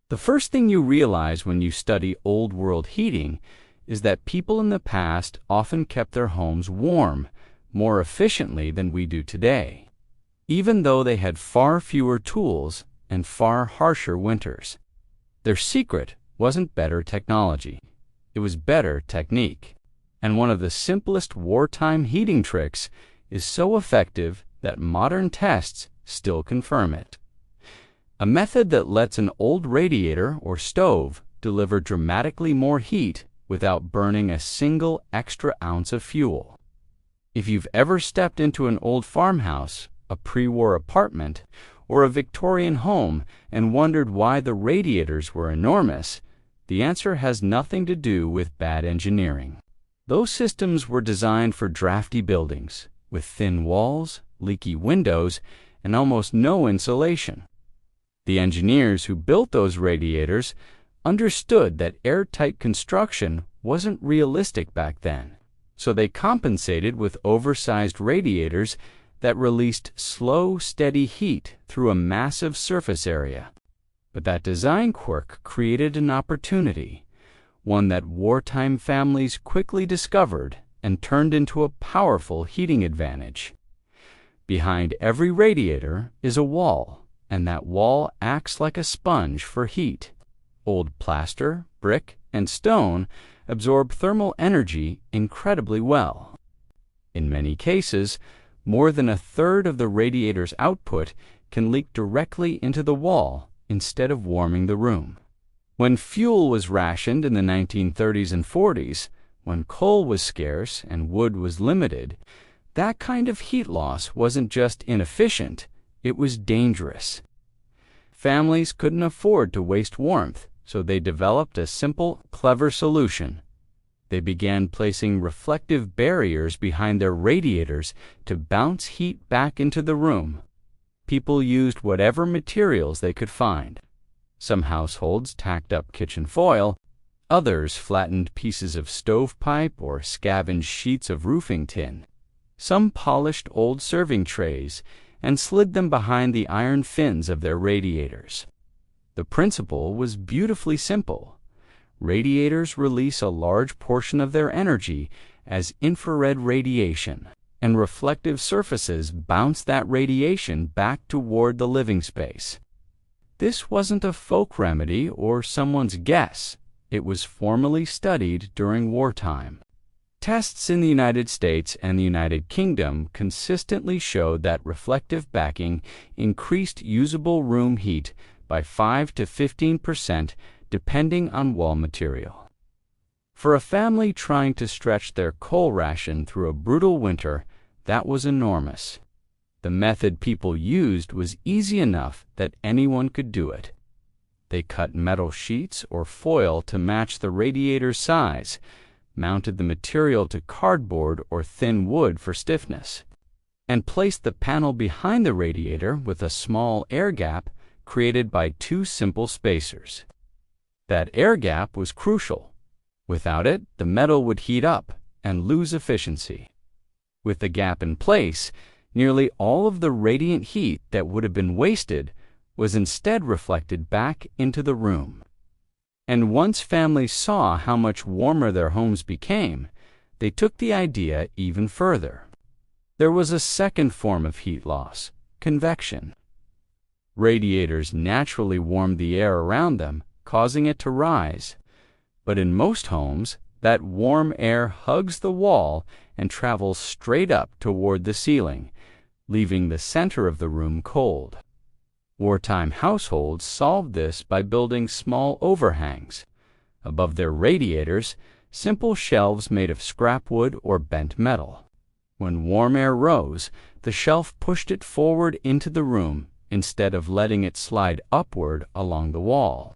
The first thing you realize when you study old world heating is that people in the past often kept their homes warm more efficiently than we do today, even though they had far fewer tools and far harsher winters. Their secret wasn't better technology, it was better technique. And one of the simplest wartime heating tricks is so effective that modern tests still confirm it. A method that lets an old radiator or stove deliver dramatically more heat without burning a single extra ounce of fuel. If you've ever stepped into an old farmhouse, a pre-war apartment, or a Victorian home and wondered why the radiators were enormous, the answer has nothing to do with bad engineering. Those systems were designed for drafty buildings, with thin walls, leaky windows, and almost no insulation. The engineers who built those radiators understood that airtight construction wasn't realistic back then, so they compensated with oversized radiators that released slow, steady heat through a massive surface area. But that design quirk created an opportunity, one that wartime families quickly discovered and turned into a powerful heating advantage. Behind every radiator is a wall, and that wall acts like a sponge for heat. Old plaster, brick, and stone absorb thermal energy incredibly well. In many cases, more than a third of the radiator's output can leak directly into the wall instead of warming the room. When fuel was rationed in the 1930s and 40s, when coal was scarce and wood was limited, that kind of heat loss wasn't just inefficient, it was dangerous. Families couldn't afford to waste warmth, so they developed a simple, clever solution. They began placing reflective barriers behind their radiators to bounce heat back into the room. People used whatever materials they could find. Some households tacked up kitchen foil, others flattened pieces of stovepipe or scavenged sheets of roofing tin. Some polished old serving trays and slid them behind the iron fins of their radiators. The principle was beautifully simple. Radiators release a large portion of their energy as infrared radiation, and reflective surfaces bounce that radiation back toward the living space. This wasn't a folk remedy or someone's guess. It was formally studied during wartime. Tests in the United States and the United Kingdom consistently showed that reflective backing increased usable room heat by 5 to 15% depending on wall material. For a family trying to stretch their coal ration through a brutal winter, that was enormous. The method people used was easy enough that anyone could do it. They cut metal sheets or foil to match the radiator's size, mounted the material to cardboard or thin wood for stiffness, and placed the panel behind the radiator with a small air gap created by two simple spacers. That air gap was crucial. Without it, the metal would heat up and lose efficiency. With the gap in place, nearly all of the radiant heat that would have been wasted was instead reflected back into the room. And once families saw how much warmer their homes became, they took the idea even further. There was a second form of heat loss, convection. Radiators naturally warmed the air around them, causing it to rise. But in most homes, that warm air hugs the wall and travels straight up toward the ceiling, leaving the center of the room cold. Wartime households solved this by building small overhangs. Above their radiators, simple shelves made of scrap wood or bent metal. When warm air rose, the shelf pushed it forward into the room instead of letting it slide upward along the wall.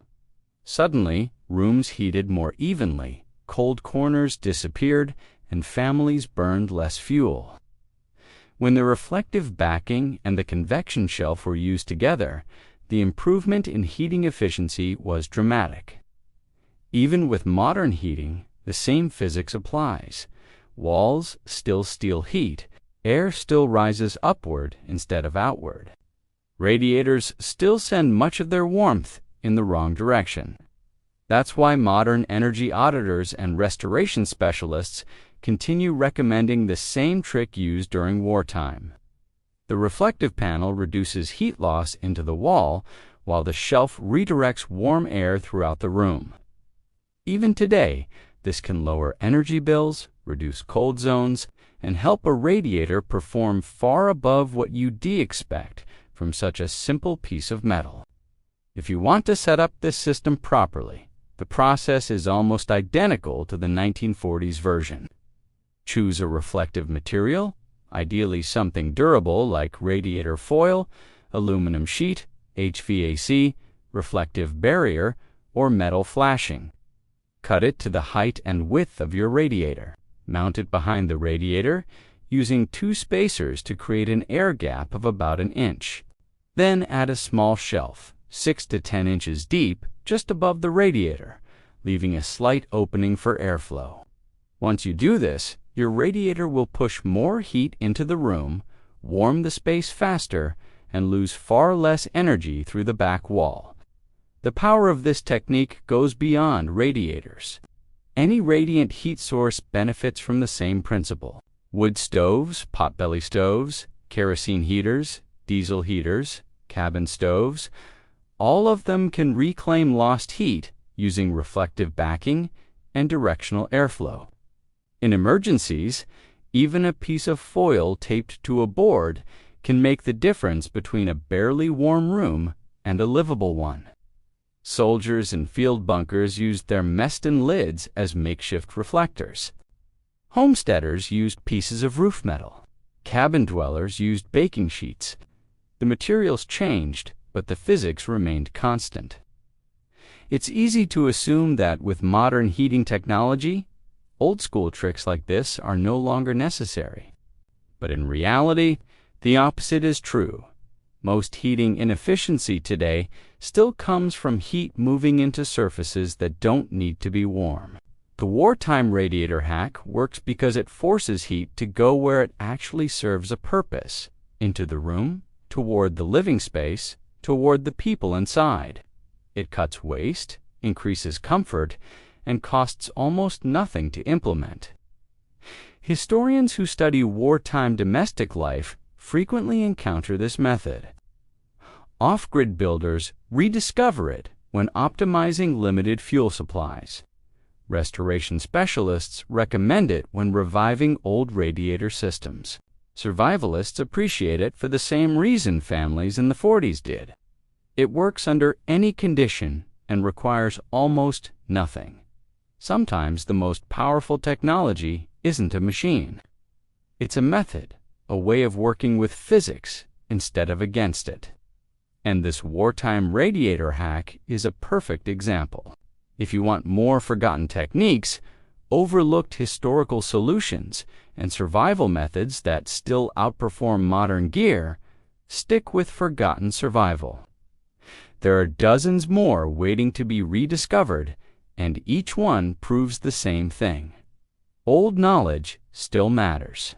Suddenly, rooms heated more evenly, cold corners disappeared, and families burned less fuel. When the reflective backing and the convection shelf were used together, the improvement in heating efficiency was dramatic. Even with modern heating, the same physics applies. Walls still steal heat, air still rises upward instead of outward. Radiators still send much of their warmth in the wrong direction. That's why modern energy auditors and restoration specialists continue recommending the same trick used during wartime. The reflective panel reduces heat loss into the wall, while the shelf redirects warm air throughout the room. Even today, this can lower energy bills, reduce cold zones, and help a radiator perform far above what you'd expect from such a simple piece of metal. If you want to set up this system properly, the process is almost identical to the 1940s version. Choose a reflective material, ideally something durable like radiator foil, aluminum sheet, HVAC, reflective barrier, or metal flashing. Cut it to the height and width of your radiator. Mount it behind the radiator, using 2 spacers to create an air gap of about an inch. Then add a small shelf, 6 to 10 inches deep, just above the radiator, leaving a slight opening for airflow. Once you do this, your radiator will push more heat into the room, warm the space faster, and lose far less energy through the back wall. The power of this technique goes beyond radiators. Any radiant heat source benefits from the same principle. Wood stoves, potbelly stoves, kerosene heaters, diesel heaters, cabin stoves, all of them can reclaim lost heat using reflective backing and directional airflow. In emergencies, even a piece of foil taped to a board can make the difference between a barely warm room and a livable one. Soldiers in field bunkers used their messed-in lids as makeshift reflectors. Homesteaders used pieces of roof metal. Cabin dwellers used baking sheets. The materials changed, but the physics remained constant. It's easy to assume that with modern heating technology, old-school tricks like this are no longer necessary. But in reality, the opposite is true. Most heating inefficiency today still comes from heat moving into surfaces that don't need to be warm. The wartime radiator hack works because it forces heat to go where it actually serves a purpose, into the room, toward the living space, toward the people inside. It cuts waste, increases comfort, and costs almost nothing to implement. Historians who study wartime domestic life frequently encounter this method. Off-grid builders rediscover it when optimizing limited fuel supplies. Restoration specialists recommend it when reviving old radiator systems. Survivalists appreciate it for the same reason families in the 40s did. It works under any condition and requires almost nothing. Sometimes the most powerful technology isn't a machine. It's a method, a way of working with physics instead of against it. And this wartime radiator hack is a perfect example. If you want more forgotten techniques, overlooked historical solutions, and survival methods that still outperform modern gear, stick with forgotten survival. There are dozens more waiting to be rediscovered, and each one proves the same thing. Old knowledge still matters.